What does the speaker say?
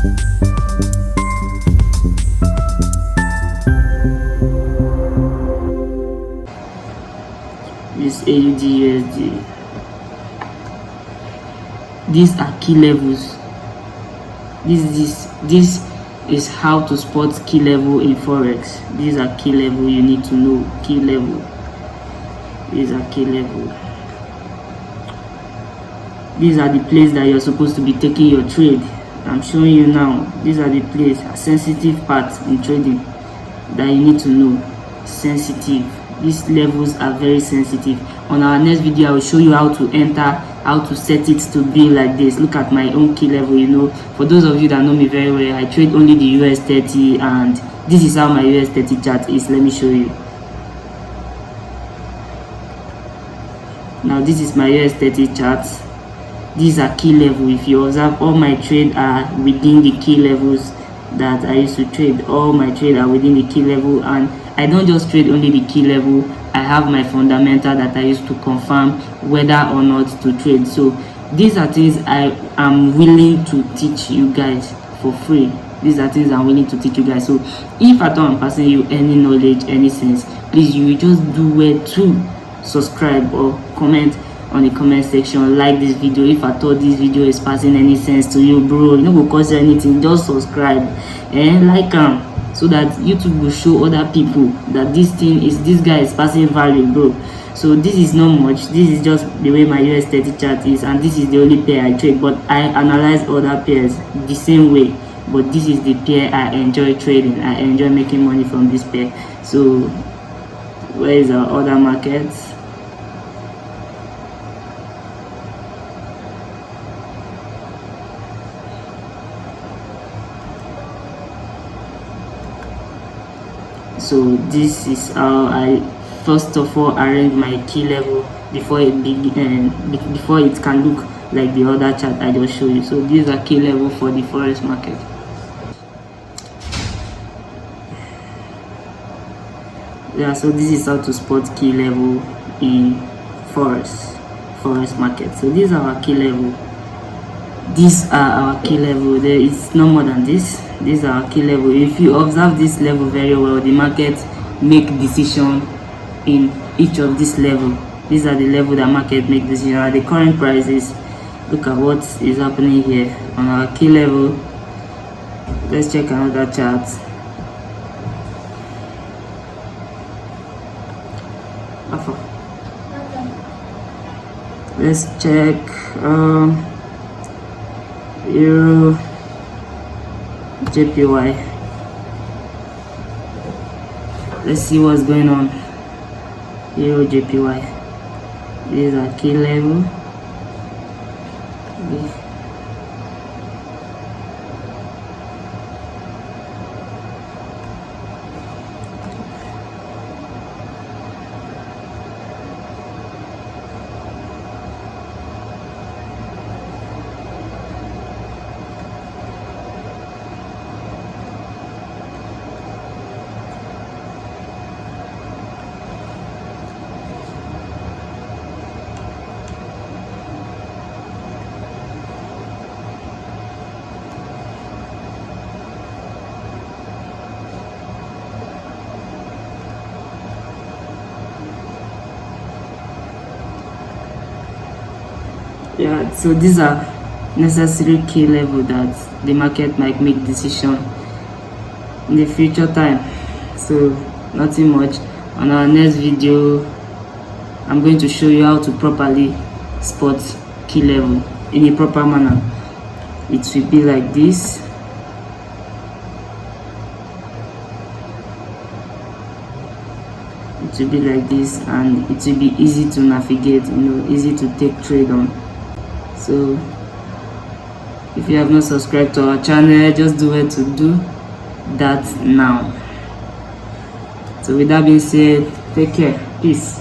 This AUD USD. These are key levels. This is how to spot key level in forex. These are key level you need to know. Key level. These are key level. These are the places that you're supposed to be taking your trade. I'm showing you now. These are the places, sensitive parts in trading that you need to know. Sensitive. These levels are very sensitive. On our next video, I will show you how to enter, how to set it to be like this. Look at my own key level. You know, for those of you that know me very well, I trade only the US 30, and this is how my US 30 chart is. Let me show you. Now this is my US 30 chart. These are key level. If you observe, all my trade are within the key levels that I used to trade. All my trade are within the key level, and I don't just trade only the key level. I have my fundamental that I used to confirm whether or not to trade. So these are things I am willing to teach you guys for free. These are things I'm willing to teach you guys. So if at all I'm passing you any knowledge, any sense, please, you just do well to subscribe or comment on the comment section. Like this video if at all this video is passing any sense to you, bro. You know, go cost you anything. Just subscribe and like so that YouTube will show other people that this guy is passing value, bro. So this is not much. This is just the way my US 30 chart is, and this is the only pair I trade. But I analyze other pairs the same way. But this is the pair I enjoy trading. I enjoy making money from this pair. So where is our other markets? So this is how I first of all arrange my key level before it can look like the other chart I just showed you. So these are key level for the forex market. Yeah, so this is how to spot key level in forex market. So these are our key level. These are our key level. There is no more than this. These are our key level. If you observe this level very well, the market make decision in each of this level. These are the level that market make decision at the current prices. Look at what is happening here on our key level. Let's check another chart. Let's check Euro JPY. Let's see what's going on. Euro JPY. These are key level. Yeah, so these are necessary key level that the market might make decision in the future time. So nothing much. On our next video, I'm going to show you how to properly spot key level in a proper manner. It will be like this. It will be like this, and it will be easy to navigate, easy to take trade on. So if you have not subscribed to our channel, just do it to do that now. So with that being said, take care. Peace.